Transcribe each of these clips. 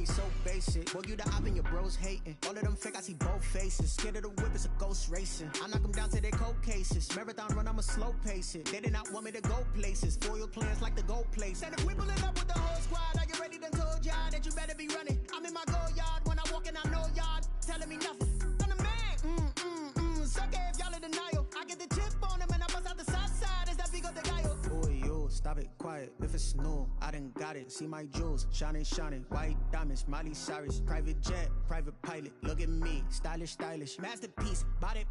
me so basic. Boy, you the op and your bros hating. All of them fake, I see both faces. Scared of the whip, it's a ghost racing. I knock them down to their cold cases. Marathon run, I'ma slow pace it. They did not want me to go places. Foil plans like the gold place. And if we pulling up with the whole squad, are you ready? Done told y'all that you better be running. I'm in my go yard when I walk in, I know y'all telling me nothing. I'm the man. Suck it if y'all in denial. I get the chip on them and I bust out the south side. Is that big of the guy? Boy, yo, stop it, quiet. If it's new, I done got it. See my jewels, shining, white diamonds, Miley Cyrus, private jet, private pilot. Look at me, stylish, masterpiece, body.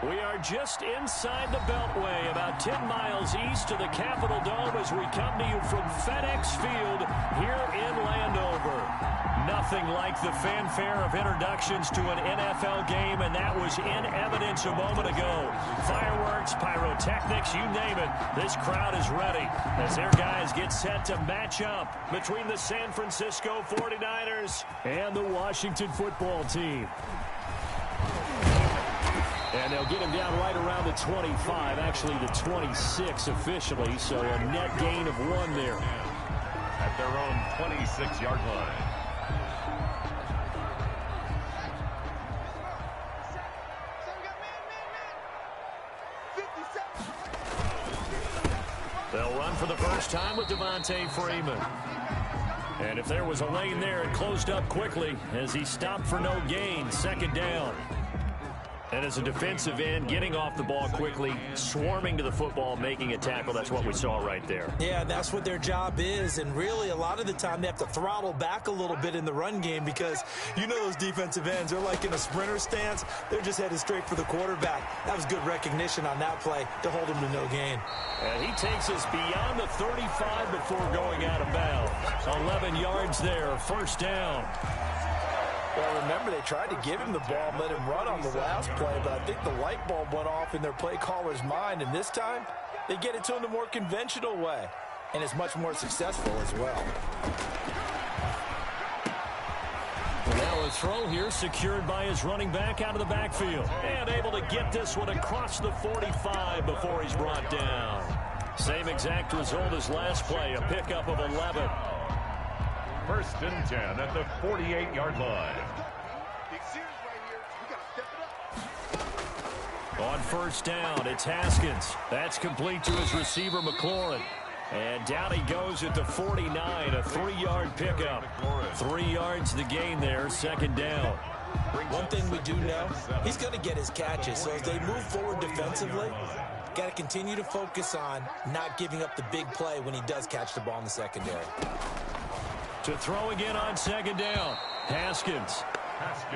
We are just inside the Beltway, about 10 miles east of the Capitol Dome as we come to you from FedEx Field here in Landover. Nothing like the fanfare of introductions to an NFL game, and that was in evidence a moment ago. Fireworks, pyrotechnics, you name it. This crowd is ready as their guys get set to match up between the San Francisco 49ers and the Washington football team. And they'll get him down right around the 25, actually the 26 officially, so a net gain of 1 there. At their own 26-yard line. They'll run for the first time with Devontae Freeman. And if there was a lane there, it closed up quickly as he stopped for no gain, second down. And as a defensive end, getting off the ball quickly, swarming to the football, making a tackle, that's what we saw right there. Yeah, that's what their job is, and really a lot of the time they have to throttle back a little bit in the run game because you know those defensive ends, they're like in a sprinter stance. They're just headed straight for the quarterback. That was good recognition on that play to hold him to no gain. And he takes us beyond the 35 before going out of bounds. 11 yards there, first down. Well, remember, they tried to give him the ball and let him run on the last play, but I think the light bulb went off in their play caller's mind, and this time they get it to him the more conventional way, and it's much more successful as well. Now a throw here secured by his running back out of the backfield, and able to get this one across the 45 before he's brought down. Same exact result as last play, a pickup of 11. First and 10 at the 48-yard line. On first down, it's Haskins. That's complete to his receiver, McLaurin. And down he goes at the 49, a 3-yard pickup. 3 yards the gain there, second down. One thing we do know, he's going to get his catches. So as they move forward defensively, got to continue to focus on not giving up the big play when he does catch the ball in the secondary. To throw again on second down, Haskins.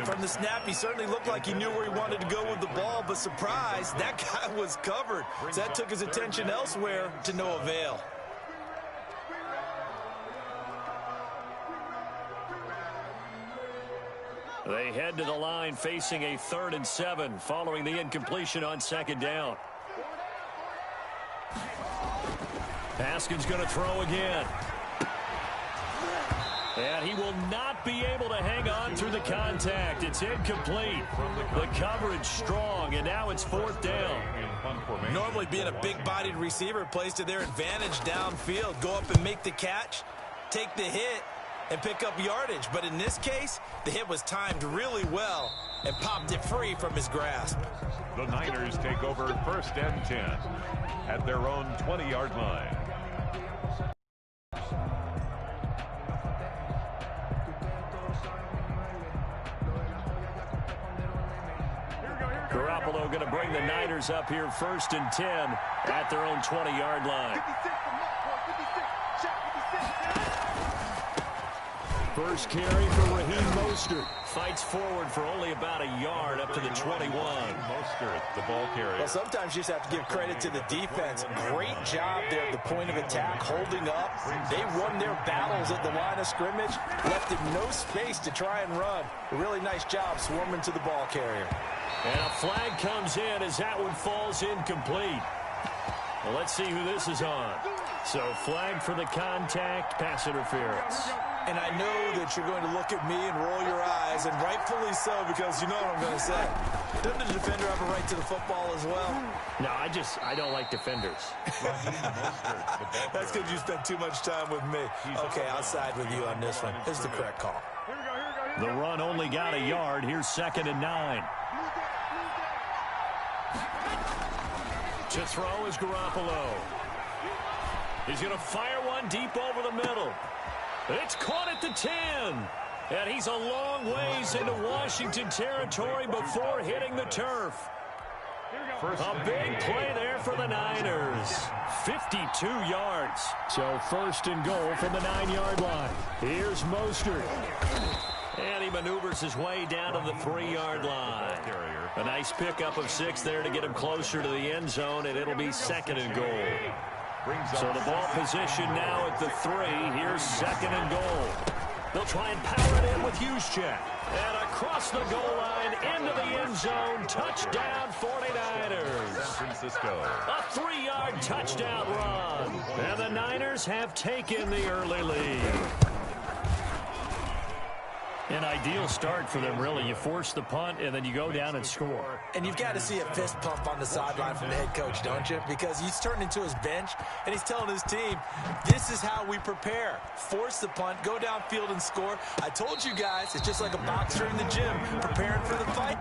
From the snap, he certainly looked like he knew where he wanted to go with the ball, but surprise, that guy was covered. So that took his attention elsewhere to no avail. They head to the line facing a 3rd and 7 following the incompletion on second down. Haskins going to throw again. And he will not be able to hang on through the contact. It's incomplete. The coverage strong, and now it's 4th down. Normally being a big-bodied receiver plays to their advantage downfield. Go up and make the catch, take the hit, and pick up yardage. But in this case, the hit was timed really well and popped it free from his grasp. The Niners take over first and 10 at their own 20-yard line. Garoppolo going to bring the Niners up here first and 10 at their own 20-yard line. First carry for Raheem Mostert. Fights forward for only about a yard up to the 21. Mostert, the ball carrier. Well, sometimes you just have to give credit to the defense. Great job there at the point of attack, holding up. They won their battles at the line of scrimmage, left him no space to try and run. A really nice job swarming to the ball carrier. And a flag comes in as that one falls incomplete. Well, let's see who this is on. So flag for the contact, pass interference. And I know that you're going to look at me and roll your eyes, and rightfully so, because you know what I'm going to say. Doesn't the defender have a right to the football as well? No, I don't like defenders. That's because you spent too much time with me. Okay, I'll side with you on this one. This is the correct call. The run only got a yard. Here's 2nd and 9. To throw is Garoppolo. He's going to fire one deep over the middle. It's caught at the 10. And he's a long ways into Washington territory before hitting the turf. A big play there for the Niners. 52 yards. So 1st and goal from the 9-yard line. Here's Mostert. And he maneuvers his way down to the 3-yard line. A nice pickup of 6 there to get him closer to the end zone, and it'll be 2nd and goal. So the ball position now at the 3. Here's 2nd and goal. They'll try and power it in with Juszczyk. And across the goal line into the end zone. Touchdown 49ers. San Francisco. A 3-yard touchdown run. And the Niners have taken the early lead. An ideal start for them, really. You force the punt, and then you go down and score. And you've got to see a fist pump on the sideline from the head coach, don't you? Because he's turned into his bench, and he's telling his team, this is how we prepare. Force the punt, go downfield and score. I told you guys, it's just like a boxer in the gym, preparing for the fight.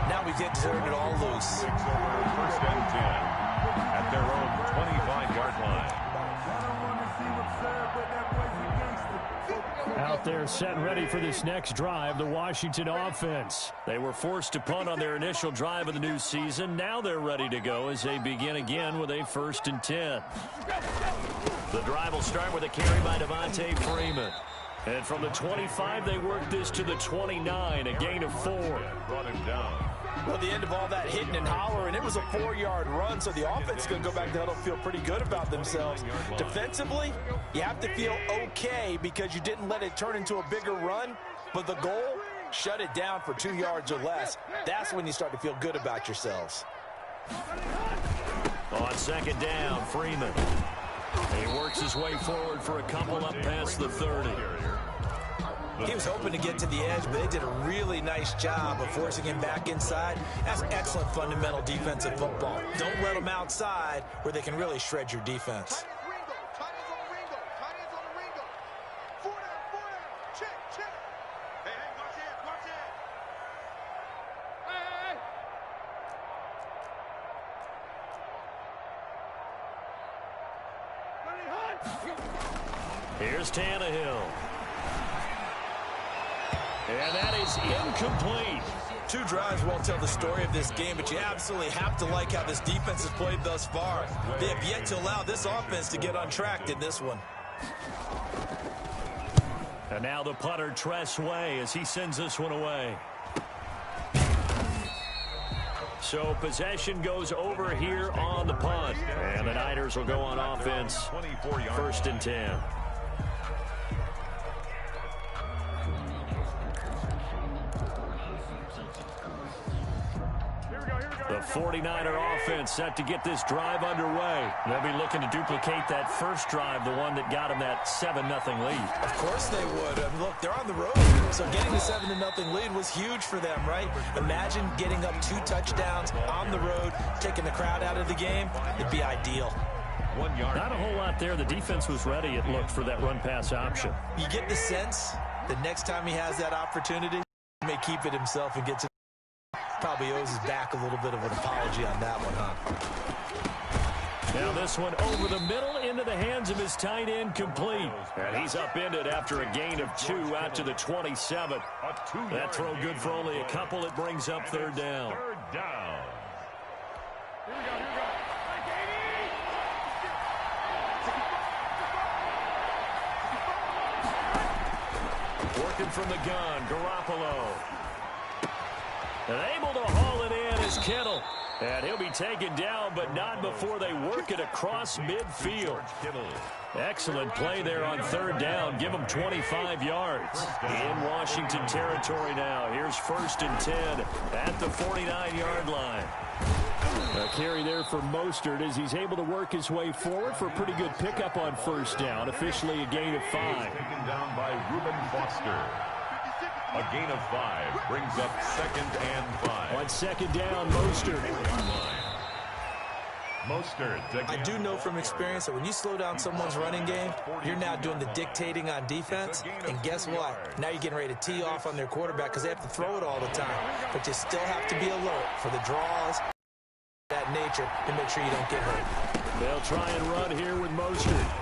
Now we get to turn it all loose. 1st and 10 at their own 25-yard line. Out there set and ready for this next drive, the Washington offense. They were forced to punt on their initial drive of the new season. Now they're ready to go as they begin again with a 1st and 10. The drive will start with a carry by Devontae Freeman. And from the 25, they work this to the 29, a gain of 4. Brought him down. Well, the end of all that hitting and hollering, it was a 4-yard run, so the offense is going to go back to huddle, feel pretty good about themselves. Defensively, you have to feel okay because you didn't let it turn into a bigger run, but the goal, shut it down for 2 yards or less. That's when you start to feel good about yourselves. On 2nd down, Freeman. He works his way forward for a couple up past the 30. He was hoping to get to the edge, but they did a really nice job of forcing him back inside. That's excellent fundamental defensive football. Don't let them outside where they can really shred your defense. Here's Tannehill. And that is incomplete. 2 drives won't tell the story of this game, but you absolutely have to like how this defense has played thus far. They have yet to allow this offense to get untracked in this one. And now the punter, Tress Way, as he sends this one away. So possession goes over here on the punt. And the Niners will go on offense. 1st and 10. The 49er offense set to get this drive underway. They'll be looking to duplicate that first drive, the one that got them that 7-0 lead. Of course they would. I mean, look, they're on the road, so getting the 7-0 lead was huge for them, right? Imagine getting up 2 touchdowns on the road, taking the crowd out of the game. It'd be ideal. 1 yard. Not a whole lot there. The defense was ready, it looked, for that run-pass option. You get the sense that next time he has that opportunity, he may keep it himself and get to probably owes his back a little bit of an apology on that one, huh? Now this one over the middle into the hands of his tight end, complete. And he's upended after a gain of 2 out to the 27. That throw good for only a couple. It brings up 3rd down. 3rd down. Working from the gun, Garoppolo. And able to haul it is Kittle. And he'll be taken down, but not before they work it across midfield. Excellent play there on third down. Give them 25 yards. In Washington territory now. Here's 1st and 10 at the 49-yard line. A carry there for Mostert as he's able to work his way forward for a pretty good pickup on first down. Officially a gain of 5. Taken down by Reuben Foster. A gain of 5 brings up 2nd and 5. On 2nd down, Mostert. I do know from experience that when you slow down someone's running game, you're now doing the dictating on defense. And guess what? Now you're getting ready to tee off on their quarterback because they have to throw it all the time. But you still have to be alert for the draws, that nature, to make sure you don't get hurt. They'll try and run here with Mostert.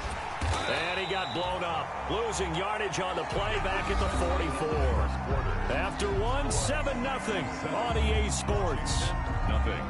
And he got blown up. Losing yardage on the play back at the 44. After 7-0 on EA Sports. Nothing.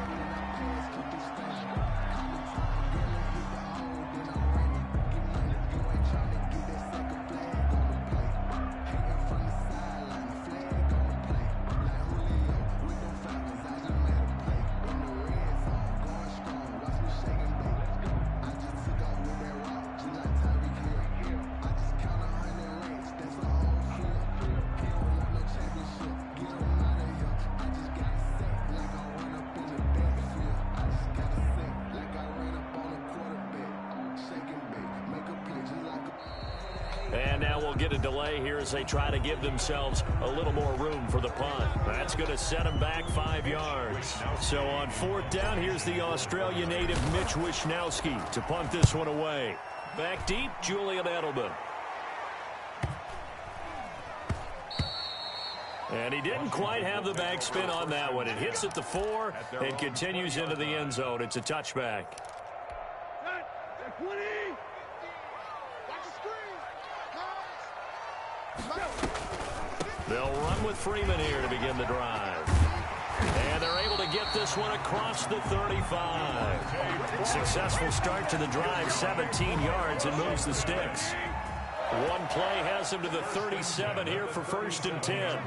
And now we'll get a delay here as they try to give themselves a little more room for the punt. That's going to set them back 5 yards. So on 4th down, here's the Australia native Mitch Wishnowsky to punt this one away. Back deep, Julian Edelman. And he didn't quite have the backspin on that one. It hits at the 4 and continues into the end zone. It's a touchback. They'll run with Freeman here to begin the drive. And they're able to get this one across the 35. Successful start to the drive, 17 yards, and moves the sticks. One play has him to the 37 here for 1st and 10.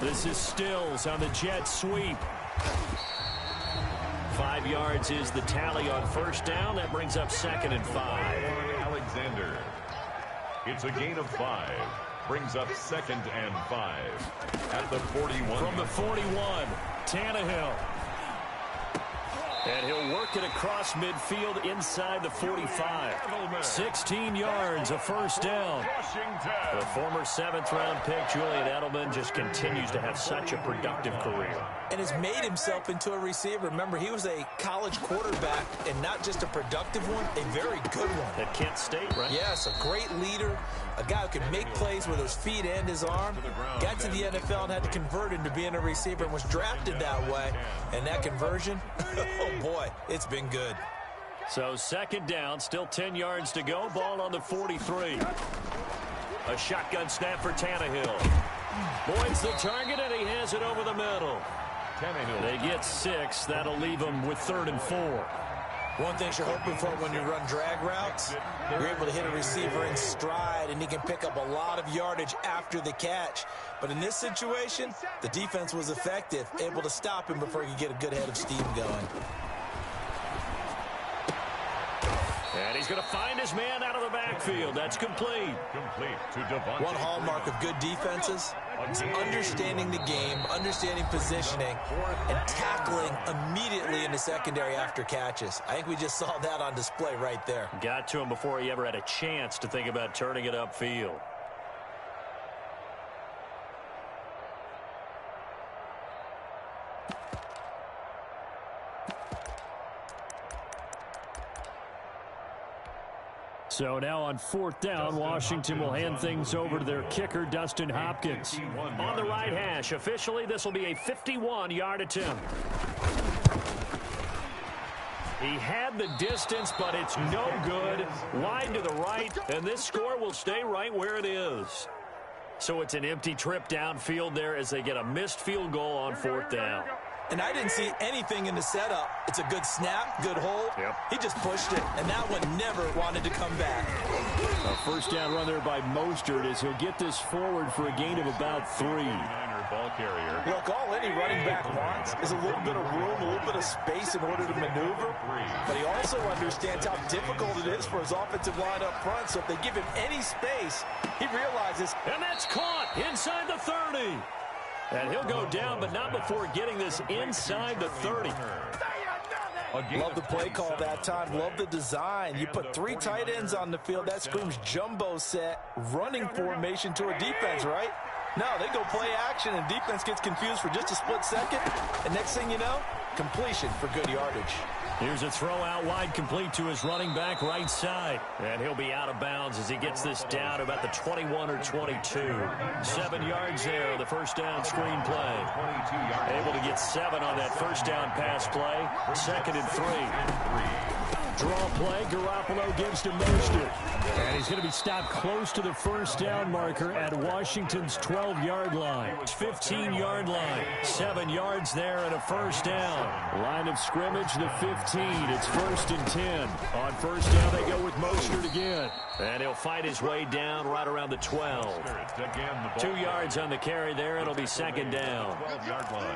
This is Stills on the jet sweep. 5 yards is the tally on 1st down. That brings up 2nd and 5. Alexander. It's a gain of 5. Brings up 2nd and 5 at the 41. From the 41, Tannehill. And he'll work it across midfield inside the 45. 16 yards, a 1st down. The former 7th-round pick, Julian Edelman, just continues to have such a productive career. And has made himself into a receiver. Remember, he was a college quarterback, and not just a productive one, a very good one. At Kent State, right? Yes, a great leader, a guy who can make plays with his feet and his arm. Got to the NFL and had to convert into being a receiver and was drafted that way. And that conversion, oh boy, it's been good. So 2nd down, still 10 yards to go. Ball on the 43. A shotgun snap for Tannehill. Boyd's the target, and he has it over the middle. They get 6. That'll leave them with 3rd and 4. One thing you're hoping for when you run drag routes, you're able to hit a receiver in stride, and he can pick up a lot of yardage after the catch. But in this situation, the defense was effective, able to stop him before he could get a good head of steam going. And he's going to find his man out of the backfield. That's complete. Complete to Devontae. One hallmark of good defenses is understanding the game, understanding positioning, and tackling immediately in the secondary after catches. I think we just saw that on display right there. Got to him before he ever had a chance to think about turning it upfield. So now on 4th down, Washington will hand things over to their kicker, Dustin Hopkins. On the right hash, officially, this will be a 51-yard attempt. He had the distance, but it's no good. Wide to the right, and this score will stay right where it is. So it's an empty trip downfield there as they get a missed field goal on 4th down. And I didn't see anything in the setup. It's a good snap, good hold. Yep. He just pushed it, and that one never wanted to come back. A 1st down run there by Mostert as he'll get this forward for a gain of about 3. ball carrier. Look, all any running back wants is a little bit of room, a little bit of space in order to maneuver. But he also understands how difficult it is for his offensive line up front. So if they give him any space, he realizes. And that's caught inside the 30. And he'll go down, but not before getting this inside the 30. Love the play call that time. Love the design. You put 3 tight ends on the field. That screams jumbo set, running formation to a defense, right? No, they go play action, and defense gets confused for just a split second. And next thing you know, completion for good yardage. Here's a throw out wide, complete to his running back right side. And he'll be out of bounds as he gets this down to about the 21 or 22. 7 yards there, the first down screen play. Able to get 7 on that first down pass play. 2nd and 3. Draw play, Garoppolo gives to Mostert. And he's going to be stopped close to the first down marker at Washington's 12-yard line. 15-yard line. 7 yards there and a first down. Line of scrimmage, the 15. It's 1st and 10. On first down, they go with Mostert again. And he'll fight his way down right around the 12. 2 yards on the carry there. It'll be 2nd down.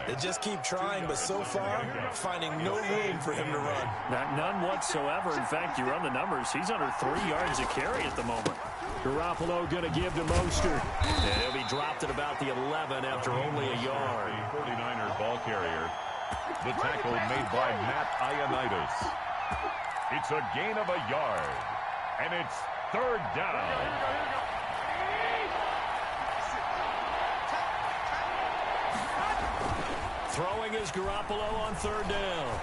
They just keep trying, but so far, finding no room for him to run. None whatsoever. In fact, you run the numbers. He's under 3 yards a carry at the moment. Garoppolo going to give to Mostert. And he'll be dropped at about the 11 after only a yard. 49er ball carrier. The tackle made by Matt Ioannidis. It's a gain of a yard. And it's 3rd down. Throwing is Garoppolo on 3rd down.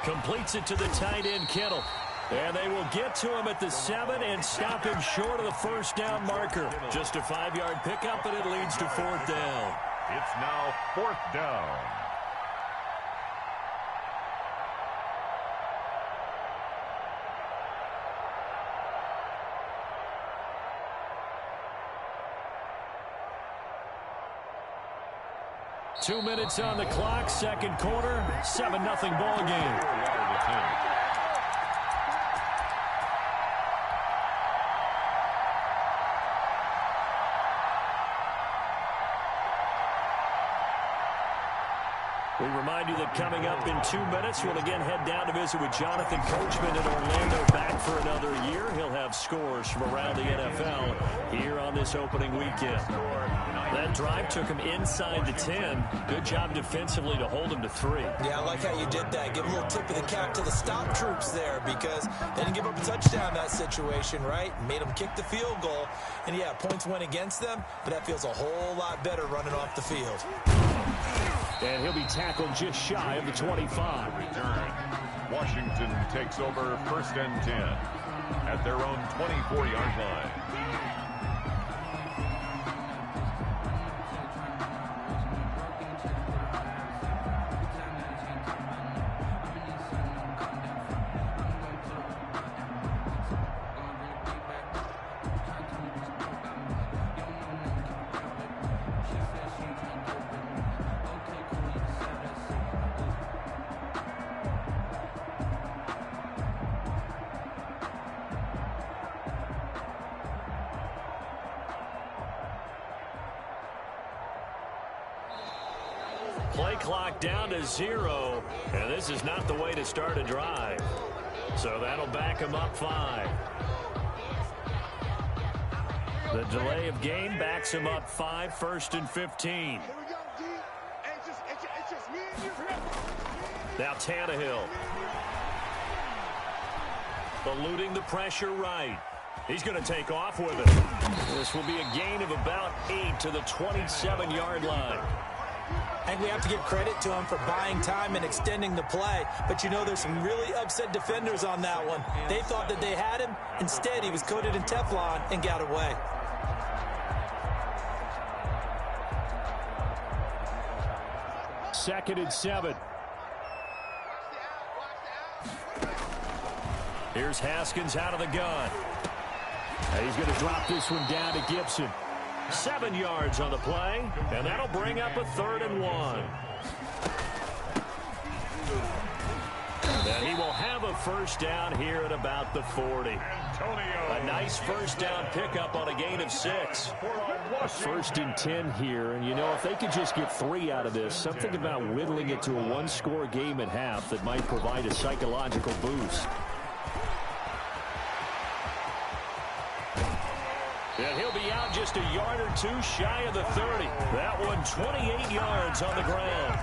Completes it to the tight end, Kittle. And they will get to him at the 7 and stop him short of the first down marker. Just a 5-yard pickup, and it leads to 4th down. It's now 4th down. Two minutes on the clock, 2nd quarter, 7-0 ball game. We remind you that coming up in 2 minutes, we'll again head down to visit with Jonathan Coachman in Orlando, back for another year. He'll have scores from around the NFL here on this opening weekend. That drive took him inside the 10. Good job defensively to hold him to 3. Yeah, I like how you did that. Give a little tip of the cap to the stop troops there, because they didn't give up a touchdown that situation, right? Made them kick the field goal. And, yeah, points went against them, but that feels a whole lot better running off the field. And he'll be tackled just shy of the 25. Return. Washington takes over 1st and 10 at their own 24-yard line. Play clock down to 0, and this is not the way to start a drive. So that'll back him up 5. The delay of game backs him up 5, 1st and 15. Now Tannehill. Eluding the pressure right. He's going to take off with it. This will be a gain of about 8 to the 27-yard line. I think we have to give credit to him for buying time and extending the play. But, you know, there's some really upset defenders on that one. They thought that they had him. Instead, he was coated in Teflon and got away. Second and 7. Here's Haskins out of the gun. And he's going to drop this one down to Gibson. 7 yards on the play, and that'll bring up a 3rd and 1. And he will have a first down here at about the 40. A nice first down pickup on a gain of 6. First and 10 here, and you know, if they could just get 3 out of this, something about whittling it to a one-score game at half that might provide a psychological boost. And he'll be out just a yard or 2 shy of the 30. That one 28 yards on the ground.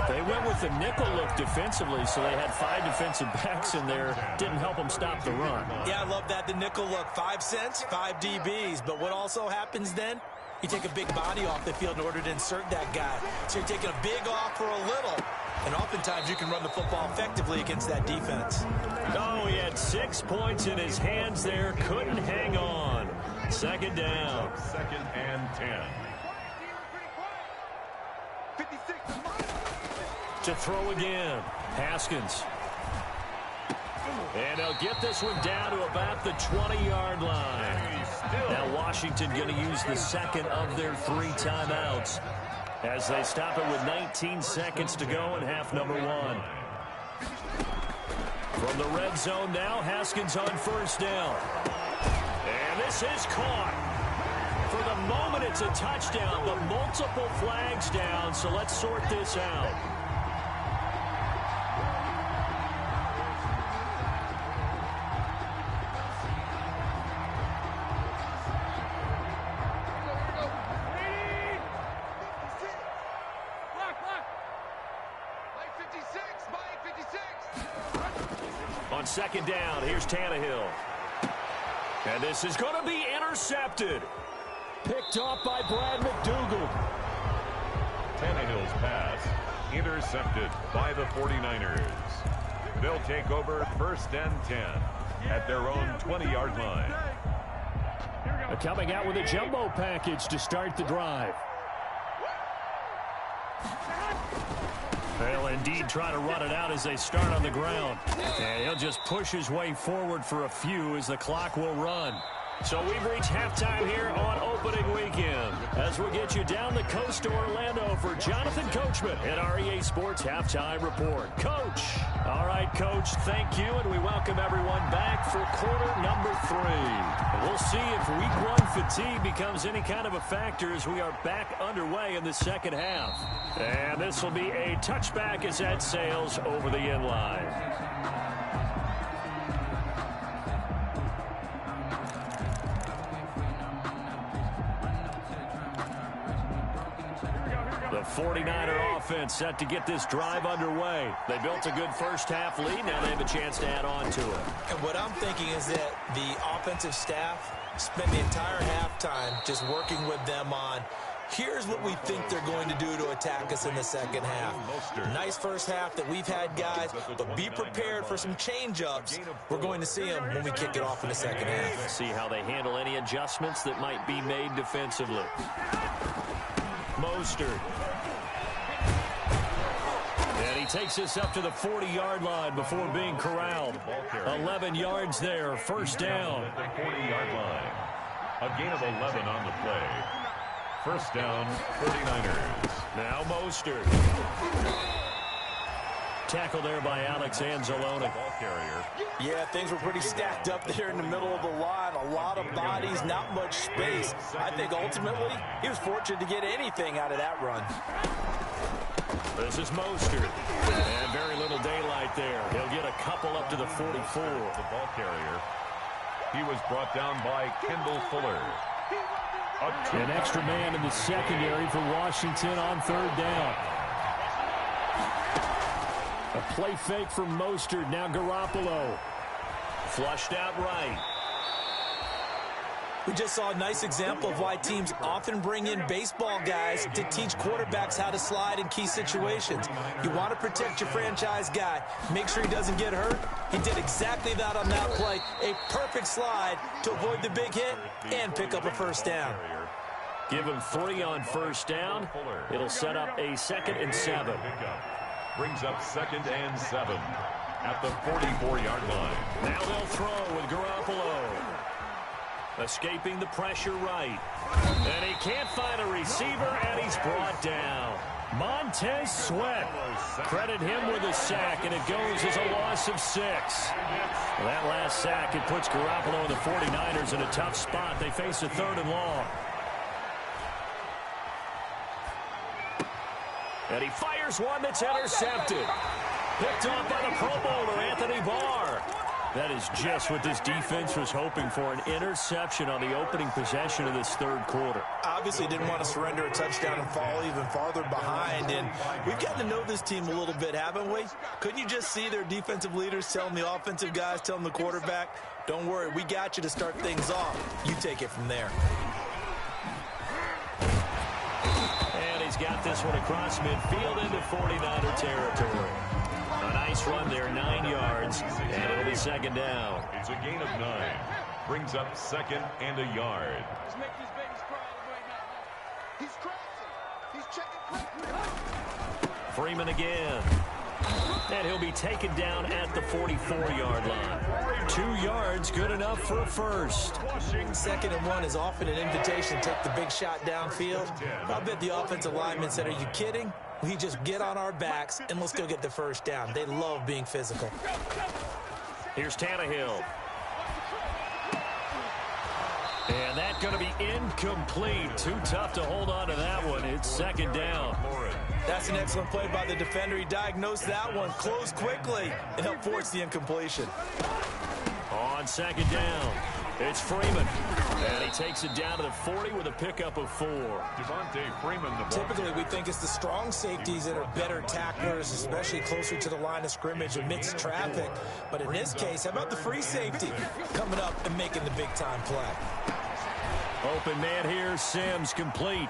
They went with the nickel look defensively, so they had 5 defensive backs in there. Didn't help them stop the run. Yeah, I love that, the nickel look. 5 cents, 5 DBs. But what also happens then? You take a big body off the field in order to insert that guy. So you're taking a big off for a little. And oftentimes you can run the football effectively against that defense. Oh, he had 6 points in his hands there. Couldn't hang on. Second down. Second and 10. To throw again. Haskins. And they'll get this one down to about the 20-yard line. Now Washington going to use the second of their 3 timeouts as they stop it with 19 seconds to go in half number 1. From the red zone now, Haskins on first down. And this is caught. For the moment, it's a touchdown, but multiple flags down, so let's sort this out. On second down, here's Tannehill. And this is going to be intercepted. Picked off by Brad McDougald. Tannehill's pass intercepted by the 49ers. They'll take over first and 10 at their own 20-yard line. Coming out with a jumbo package to start the drive. They'll indeed try to run it out as they start on the ground. And he'll just push his way forward for a few as the clock will run. So we've reached halftime here on opening weekend as we get you down the coast to Orlando for Jonathan Coachman at our EA Sports Halftime Report. Coach. All right, Coach, thank you, and we welcome everyone back for quarter number 3. And we'll see if week 1 fatigue becomes any kind of a factor as we are back underway in the second half. And this will be a touchback as that sails over the end line. The 49er offense set to get this drive underway. They built a good first half lead. Now they have a chance to add on to it. And what I'm thinking is that the offensive staff spent the entire halftime just working with them on, here's what we think they're going to do to attack us in the second half. Nice first half that we've had, guys, but be prepared for some change-ups. We're going to see them when we kick it off in the second half. See how they handle any adjustments that might be made defensively. Mostert. And he takes this up to the 40-yard line before being corralled. 11 yards there, first down. At the 40-yard line. A gain of 11 on the play. First down, 49ers. Now Mostert. Tackle there by Alex Anzalone. Ball carrier. Yeah, things were pretty stacked up there in the middle of the line. A lot of bodies, not much space. I think ultimately he was fortunate to get anything out of that run. This is Mostert. And very little daylight there. He'll get a couple up to the 44. The ball carrier. He was brought down by Kendall Fuller. An extra man in the secondary for Washington on third down. A play fake from Mostert. Now Garoppolo. Flushed out right. We just saw a nice example of why teams often bring in baseball guys to teach quarterbacks how to slide in key situations. You want to protect your franchise guy. Make sure he doesn't get hurt. He did exactly that on that play. A perfect slide to avoid the big hit and pick up a first down. Give him 3 on first down. It'll set up a 2nd and 7. Brings up 2nd and 7 at the 44-yard line. Now they'll throw with Garoppolo. Escaping the pressure right. And he can't find a receiver, and he's brought down. Montez Sweat. Credit him with a sack, and it goes as a loss of 6. That last sack, it puts Garoppolo and the 49ers in a tough spot. They face a 3rd and long. And he fires one that's intercepted. Picked off by the Pro Bowler, Anthony Barr. That is just what this defense was hoping for, an interception on the opening possession of this 3rd quarter. Obviously didn't want to surrender a touchdown and fall even farther behind. And we've gotten to know this team a little bit, haven't we? Couldn't you just see their defensive leaders telling the offensive guys, telling the quarterback, don't worry, we got you to start things off. You take it from there. And he's got this one across midfield into 49er territory. A nice run there, 9 yards, and it'll be 2nd down. It's a gain of 9. Brings up 2nd and a yard. Freeman again. And he'll be taken down at the 44-yard line. 2 yards, good enough for a first. 2nd and 1 is often an invitation to take the big shot downfield. I bet the offensive lineman said, are you kidding? We just get on our backs and let's go get the first down. They love being physical. Here's Tannehill. And that's going to be incomplete. Too tough to hold on to that one. It's 2nd down. That's an excellent play by the defender. He diagnosed that one, closed quickly, and helped force the incompletion. On 2nd down, it's Freeman. And he takes it down to the 40 with a pickup of 4. Devontae Freeman. Typically, we think it's the strong safeties that are better tacklers, especially closer to the line of scrimmage amidst traffic. But in this case, how about the free safety coming up and making the big-time play? Open man here, Sims complete.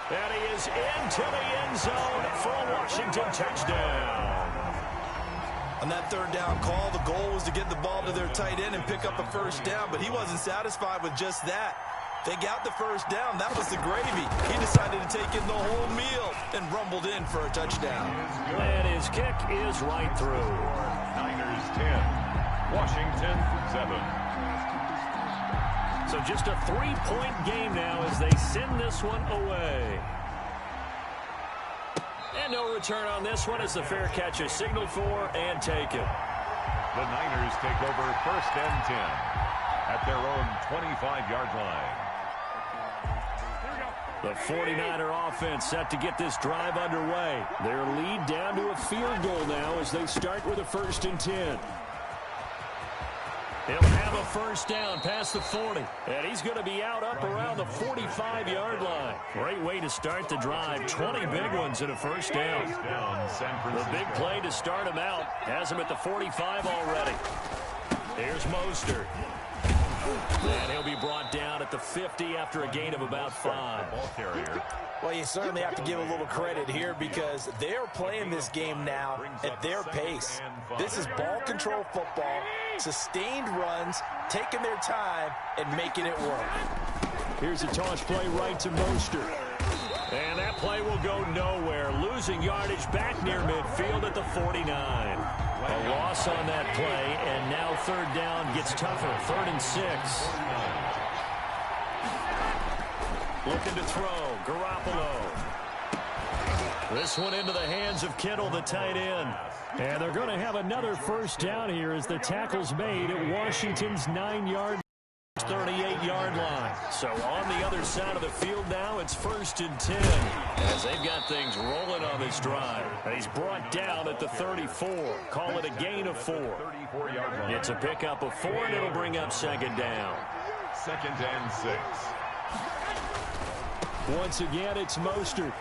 And he is into the end zone for a Washington touchdown. On that 3rd down call, the goal was to get the ball to their tight end and pick up a first down, but he wasn't satisfied with just that. They got the first down. That was the gravy. He decided to take in the whole meal and rumbled in for a touchdown. And his kick is right through. Niners 10, Washington 7. So just a 3-point game now as they send this one away. And no return on this one as the fair catch is signaled for and taken. The Niners take over 1st and 10 at their own 25-yard line. The 49er offense set to get this drive underway. Their lead down to a field goal now as they start with a 1st and 10. He'll have a first down past the 40. And he's going to be out up around the 45-yard line. Great way to start the drive. 20 big ones in a first down. The big play to start him out. Has him at the 45 already. Here's Mostert. And he'll be brought down at the 50 after a gain of about 5. Well, you certainly have to give a little credit here because they're playing this game now at their pace. This is ball control football, sustained runs, taking their time, and making it work. Here's a toss play right to Mostert. And that play will go nowhere. Losing yardage back near midfield at the 49. A loss on that play, and now 3rd down gets tougher. 3rd and 6. Looking to throw, Garoppolo. This one into the hands of Kittle, the tight end. And they're going to have another first down here as the tackle's made at Washington's 9-yard, 38-yard line. So on the other side of the field now, it's 1st and 10 as they've got things rolling on this drive. And he's brought down at the 34. Call it a gain of 4. It's a pickup of 4, and it'll bring up 2nd down. 2nd and 6. Once again, it's Mostert.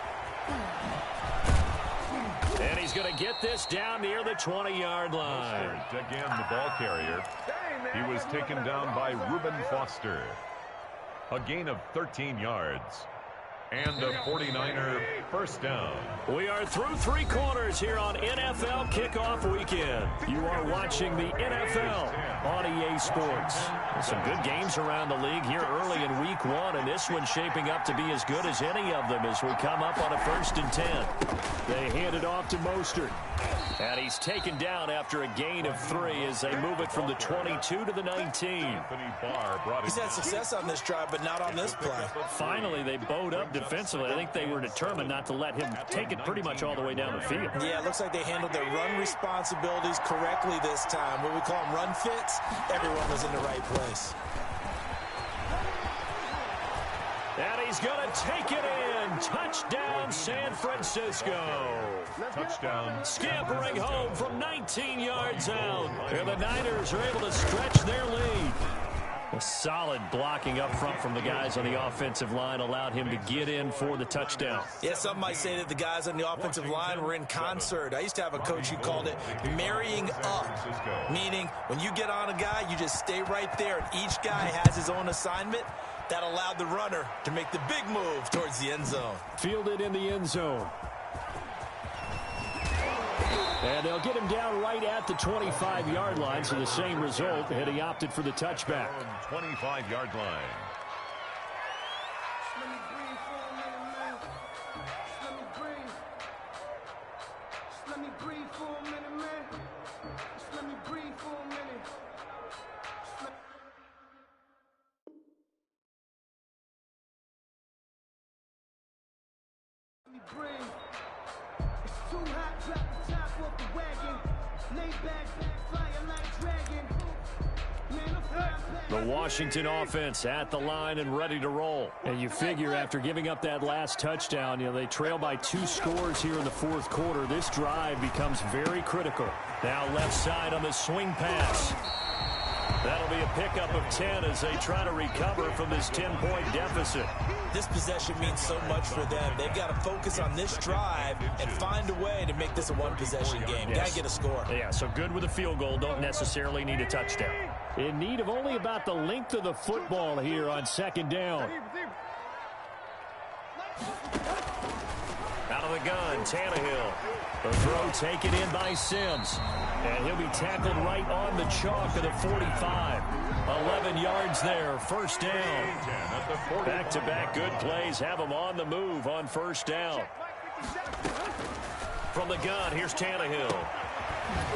And he's going to get this down near the 20-yard line. Again, the ball carrier. He was taken down by Reuben Foster. A gain of 13 yards. And a 49er first down. We are through 3 quarters here on NFL Kickoff Weekend. You are watching the NFL on EA Sports. Some good games around the league here early in Week 1, and this one's shaping up to be as good as any of them as we come up on a 1st and 10. They hand it off to Mostert. And he's taken down after a gain of 3 as they move it from the 22 to the 19. He's had success on this drive, but not on this play. Finally, they bowed up defensively. I think they were determined not to let him take it pretty much all the way down the field. Yeah, it looks like they handled their run responsibilities correctly this time. What we call them run fits, everyone was in the right place. And he's going to take it in. Touchdown, San Francisco. Touchdown. Scampering home from 19 yards out. And the Niners are able to stretch their lead. A solid blocking up front from the guys on the offensive line allowed him to get in for the touchdown. Yeah, some might say that the guys on the offensive line were in concert. I used to have a coach who called it marrying up, meaning when you get on a guy, you just stay right there, and each guy has his own assignment. That allowed the runner to make the big move towards the end zone. Fielded in the end zone. And they'll get him down right at the 25-yard line, so the same result, and he opted for the touchback. 25-yard line. Let me breathe for a minute, man. Let me breathe for a minute. Let me breathe. It's too hot, drop the top off the wagon. Lay back, fire like dragon. The Washington offense at the line and ready to roll. And you figure after giving up that last touchdown, they trail by 2 scores here in the fourth quarter. This drive becomes very critical. Now left side on the swing pass. That'll be a pickup of 10 as they try to recover from this 10-point deficit. This possession means so much for them. They've got to focus on this drive and find a way to make this a one-possession game. Yes. Got to get a score. Yeah, so good with a field goal. Don't necessarily need a touchdown. In need of only about the length of the football here on second down. Out of the gun, Tannehill. The throw taken in by Sims. And he'll be tackled right on the chalk of the 45. 11 yards there, first down. Back-to-back good plays have him on the move on first down. From the gun, here's Tannehill.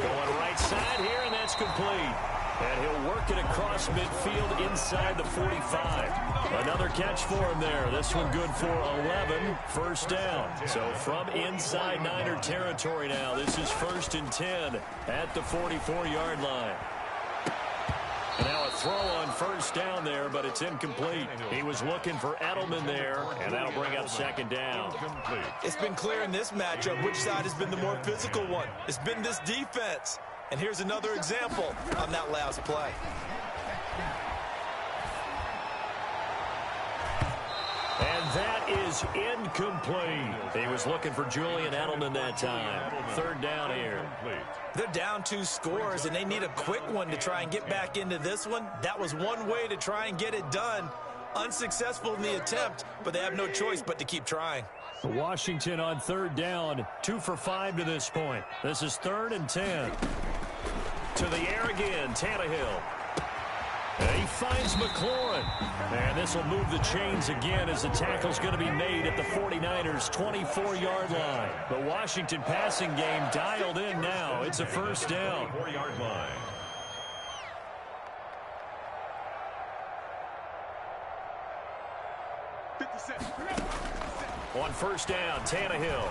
Going right side here, and that's complete. And he'll work it across midfield inside the 45. Another catch for him there. This one good for 11. First down. So from inside Niner territory now, this is 1st and 10 at the 44-yard line. And now a throw on first down there, but it's incomplete. He was looking for Edelman there, and that'll bring up second down. It's been clear in this matchup which side has been the more physical one. It's been this defense. And here's another example on that last play. And that is incomplete. He was looking for Julian Edelman that time. Third down here. They're down 2 scores, and they need a quick one to try and get back into this one. That was one way to try and get it done. Unsuccessful in the attempt, but they have no choice but to keep trying. Washington on third down, 2 for 5 to this point. This is 3rd and 10. To the air again, Tannehill. And he finds McLaurin. And this will move the chains again as the tackle's going to be made at the 49ers' 24-yard line. The Washington passing game dialed in now. It's a first down. 4-yard line. On first down, Tannehill.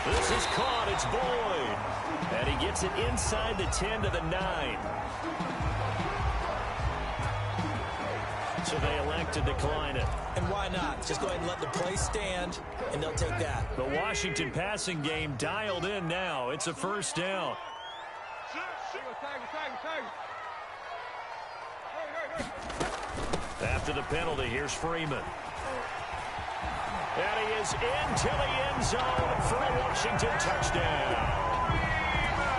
This is caught. It's Boyd. And he gets it inside the 10 to the 9. So they elect to decline it. And why not? Just go ahead and let the play stand, and they'll take that. The Washington passing game dialed in now. It's a first down. After the penalty, here's Freeman. And he is into the end zone for a Washington touchdown.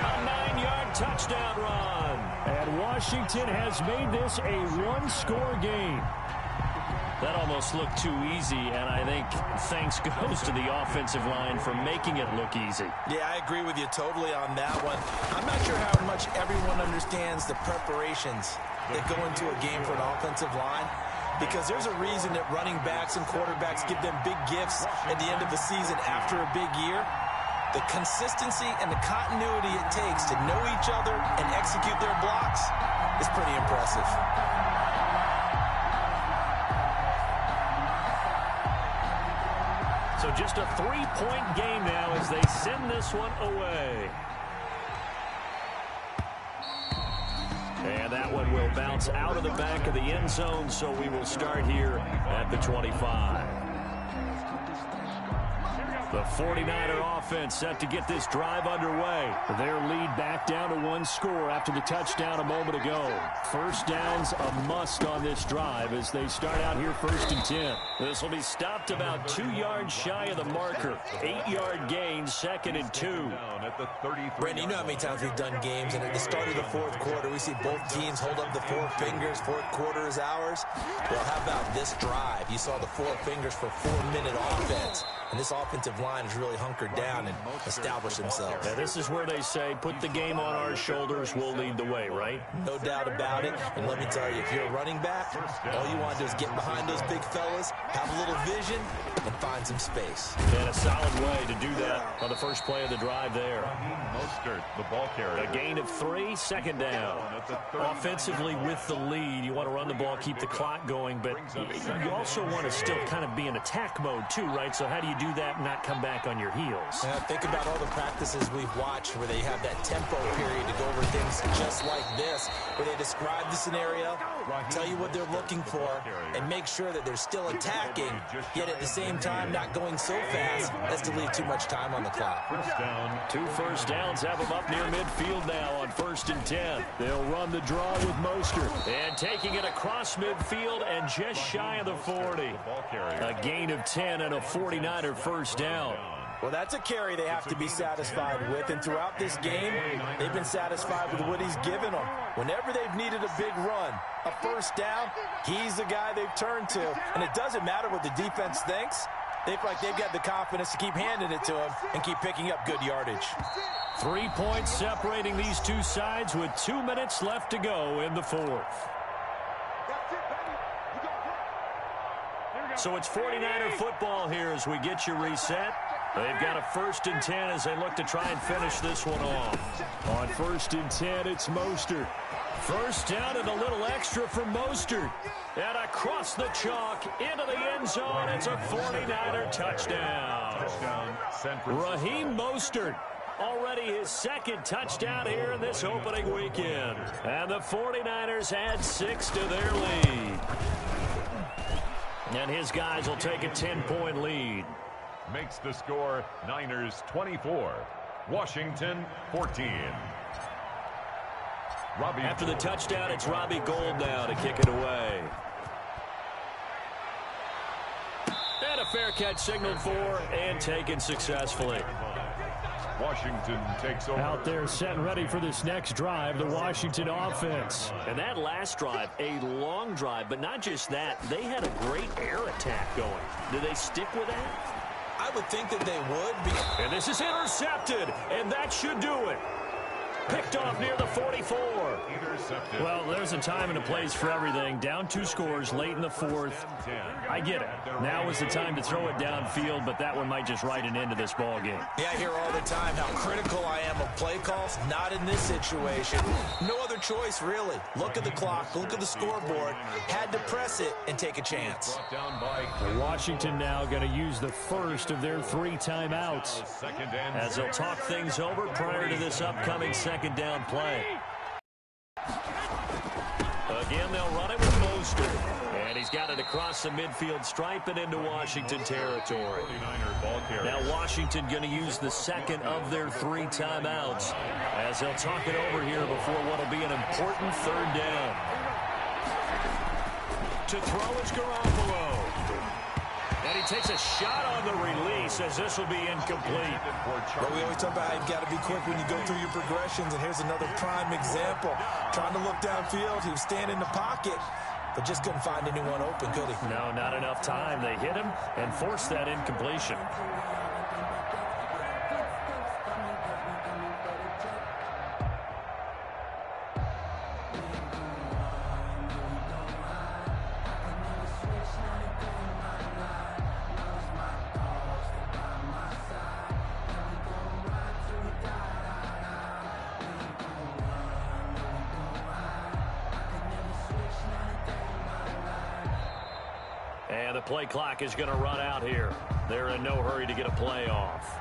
A 9-yard touchdown run. And Washington has made this a 1-score game. That almost looked too easy, and I think thanks goes to the offensive line for making it look easy. Yeah, I agree with you totally on that one. I'm not sure how much everyone understands the preparations that go into a game for an offensive line, because there's a reason that running backs and quarterbacks give them big gifts at the end of the season after a big year. The consistency and the continuity it takes to know each other and execute their blocks is pretty impressive. So just a 3-point game now as they send this one away. And that one will bounce out of the back of the end zone, so we will start here at the 25. The 49er offense set to get this drive underway. Their lead back down to 1 score after the touchdown a moment ago. First down's a must on this drive as they start out here 1st and 10. This will be stopped about 2 yards shy of the marker. 8-yard gain, 2nd and 2. Brandon, you know how many times we've done games, and at the start of the 4th quarter, we see both teams hold up the 4 fingers. 4th quarter is ours. Well, how about this drive? You saw the 4 fingers for 4-minute offense. And this offensive line has really hunkered down and established themselves. Now, this is where they say, put the game on our shoulders, we'll lead the way, right? No doubt about it. And let me tell you, if you're a running back, all you want to do is get behind those big fellas, have a little vision, and find some space. And a solid way to do that on the first play of the drive there. Mostert, the ball carrier. A gain of 3, 2nd down. Offensively with the lead, you want to run the ball, keep the clock going, but you also want to still kind of be in attack mode too, right? So how do you do that and not come back on your heels? Yeah, think about all the practices we've watched where they have that tempo period to go over things just like this, where they describe the scenario, tell you what they're looking for, and make sure that they're still attacking, yet at the same time not going so fast as to leave too much time on the clock. 2 first downs have them up near midfield now on 1st and 10. They'll run the draw with Mostert. And taking it across midfield and just shy of the 40. A gain of 10 and a 49er first down. Well, that's a carry they have to be satisfied with, and throughout this game, they've been satisfied with what he's given them. Whenever they've needed a big run, a first down, he's the guy they've turned to. And it doesn't matter what the defense thinks. They feel like they've got the confidence to keep handing it to him and keep picking up good yardage. 3 points separating these two sides with 2 minutes left to go in the 4th. So it's 49er football here as we get you reset. They've got a 1st and 10 as they look to try and finish this one off. On 1st and 10, it's Mostert. First down and a little extra for Mostert. And across the chalk into the end zone, it's a 49er touchdown. Raheem Mostert. Already his 2nd touchdown here in this opening weekend. And the 49ers add 6 to their lead. And his guys will take a 10-point lead. Makes the score Niners 24, Washington 14. After the touchdown, it's Robbie Gould now to kick it away. And a fair catch signaled for and taken successfully. Washington takes over. Out there set and ready for this next drive, the Washington offense. And that last drive, a long drive, but not just that. They had a great air attack going. Do they stick with that? I would think that they would. And this is intercepted, and that should do it. Picked off near the 44. Intercepted. Well, there's a time and a place for everything. Down 2 scores late in the 4th. I get it. Now is the time to throw it downfield, but that one might just write an end to this ball game. Yeah, I hear all the time how critical I am of play calls. Not in this situation. No other choice, really. Look at the clock. Look at the scoreboard. Had to press it and take a chance. Washington now going to use the first of their 3 timeouts as they'll talk things over prior to this upcoming 2nd down play. Again, they'll run it with Mostert. And he's got it across the midfield stripe and into Washington territory. Now Washington going to use the 2nd of their 3 timeouts as they'll talk it over here before what will be an important 3rd down. To throw is Garoppolo. And he takes a shot on the release as this will be incomplete. But we always talk about how you've got to be quick when you go through your progressions, and here's another prime example. Trying to look downfield, he was standing in the pocket, but just couldn't find anyone open, could he? No, not enough time. They hit him and forced that incompletion. And the play clock is going to run out here. They're in no hurry to get a play off.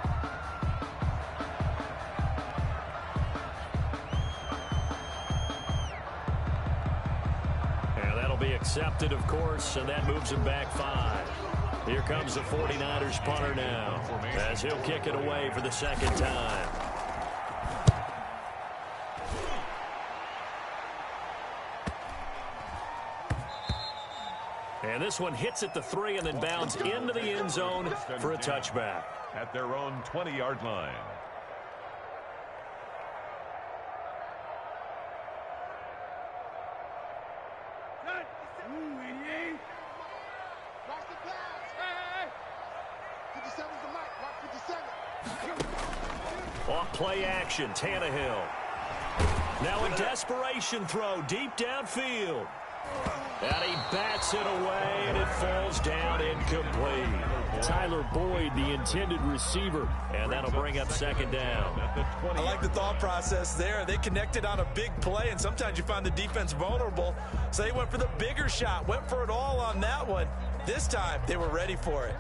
And that'll be accepted, of course, and that moves him back 5. Here comes the 49ers punter now, as he'll kick it away for the second time. And this one hits at the 3 and then bounds into the end zone for a touchback. At their own 20-yard line. Off play action, Tannehill. Now a desperation throw deep downfield. And he bats it away, and it falls down incomplete. Tyler Boyd, the intended receiver, and that'll bring up second down. I like the thought process there. They connected on a big play, and sometimes you find the defense vulnerable. So they went for the bigger shot, went for it all on that one. This time, they were ready for it.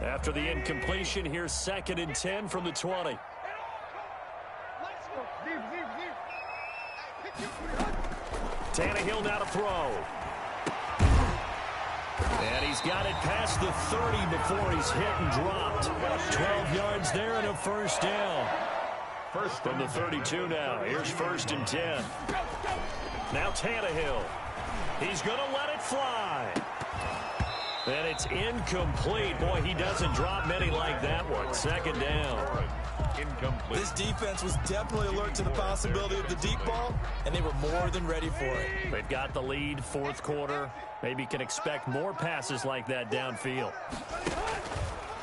After the incompletion, here's 2nd and 10 from the 20. Tannehill now to throw. And he's got it past the 30 before he's hit and dropped. 12 yards there and a first down. First from the 32 now. Here's 1st and 10. Now Tannehill. He's going to let it fly. And it's incomplete. Boy, he doesn't drop many like that one. Second down. Incomplete. This defense was definitely alert to the possibility of the deep ball, and they were more than ready for it. They've got the lead, 4th quarter. Maybe can expect more passes like that downfield.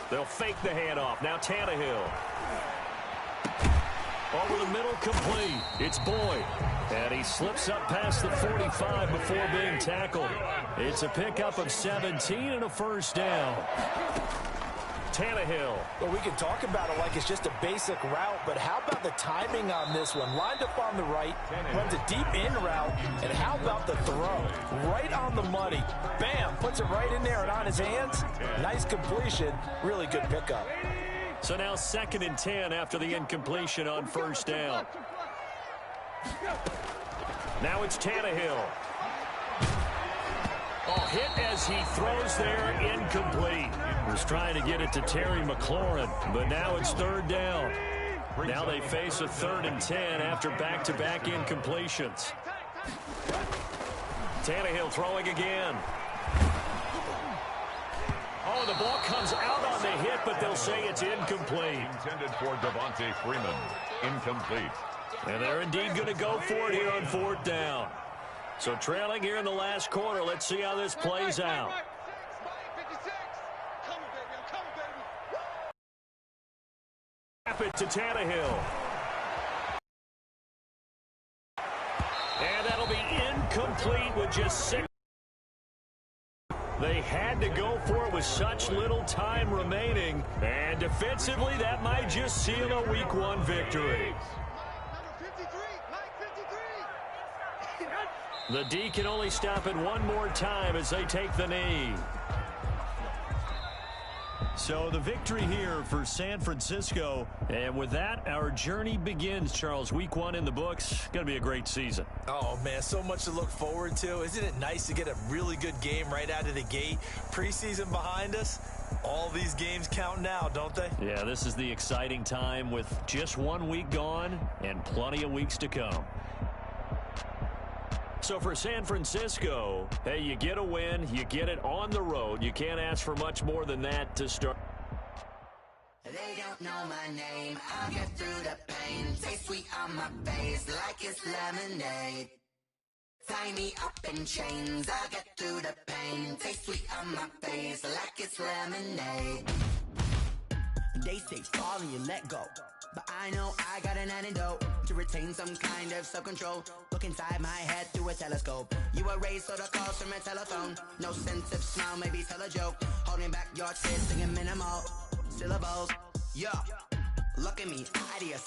They'll fake the handoff. Now Tannehill. Over the middle, complete. It's Boyd. And he slips up past the 45 before being tackled. It's a pickup of 17 and a first down. Tannehill. Well, we can talk about it like it's just a basic route, but how about the timing on this one? Lined up on the right, runs a deep in route, and how about the throw? Right on the money. Bam, puts it right in there and on his hands. Nice completion. Really good pickup. So now 2nd and 10 after the incompletion on first down. Now it's Tannehill. Oh, hit as he throws there, incomplete. Was trying to get it to Terry McLaurin, but now it's 3rd down. Now they face a 3rd and 10 after back-to-back incompletions. Tannehill throwing again. Oh, the ball comes out on the hit, but they'll say it's incomplete. Intended for Devontae Freeman. Incomplete. And they're indeed going to go for it here on 4th down. So trailing here in the last quarter, let's see how this plays out. Snap it to Tannehill. And that'll be incomplete with just 6. They had to go for it with such little time remaining. And defensively, that might just seal a Week 1 victory. The D can only stop it one more time as they take the knee. So the victory here for San Francisco. And with that, our journey begins, Charles. Week 1 in the books. Going to be a great season. Oh, man, so much to look forward to. Isn't it nice to get a really good game right out of the gate? Preseason behind us. All these games count now, don't they? Yeah, this is the exciting time with just 1 week gone and plenty of weeks to come. So for San Francisco, hey, you get a win, you get it on the road. You can't ask for much more than that to start. They don't know my name, I'll get through the pain. Taste sweet on my face like it's lemonade. Tie me up in chains, I'll get through the pain. Taste sweet on my face like it's lemonade. They say fall and you let go, but I know I got an antidote to retain some kind of self-control. Look inside my head through a telescope. You erase all the calls from a telephone. No sense of smile, maybe tell a joke. Holding back your tears, singing minimal syllables. Yeah, look at me, idea,